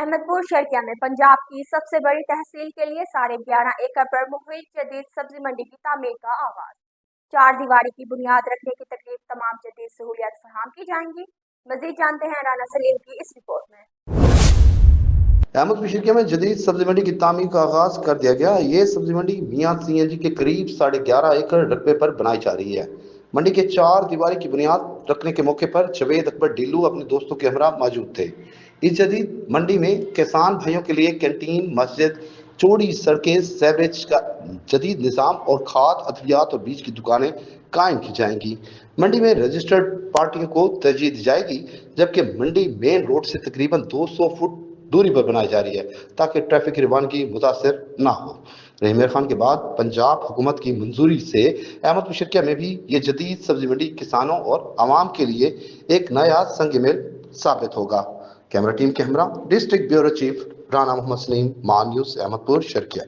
अहमदपुर शर्किया में पंजाब की सबसे बड़ी तहसील के लिए 11.5 एकड़ पर मुहित जदीद सब्जी मंडी की तामीर का आगाज। 4 दीवारी की बुनियाद रखने की तकलीफ तमाम जदीद सहूलियात फराहम की जाएंगी। मजीद जानते हैं राना सलीम की इस रिपोर्ट में। अहमदपुर शर्किया में जदीद सब्जी मंडी की तामीर का आगाज कर दिया गया। ये सब्जी मंडी मियां सीएनजी के करीब 11.5 एकड़ रकबे पर बनाई जा रही है। मंडी के 4 दीवारी की बुनियाद रखने के मौके पर जवेद अकबर डीलू अपने दोस्तों के हमरा मौजूद थे। इस जदीद मंडी में किसान भाइयों के लिए कैंटीन, मस्जिद, चौड़ी सड़कें, सीवरेज का जदीद निज़ाम और खाद, अद्वियात और बीज की दुकानें कायम की जाएंगी। मंडी में रजिस्टर्ड पार्टियों को तरजीह दी जाएगी, जबकि मंडी मेन रोड से तकरीबन 200 फुट दूरी पर बनाई जा रही है ताकि ट्रैफिक रवानगी मुतासर ना हो। रहीम खान के बाद पंजाब हुकूमत की मंजूरी से अहमदपुर शर्किया में भी ये जदीद सब्जी मंडी किसानों और आवाम के लिए एक नया संग मेल साबित होगा। कैमरा टीम के हमरा district bureau chief Rana Mohammad Salim, Maan news, Ahmadpur Sharqia.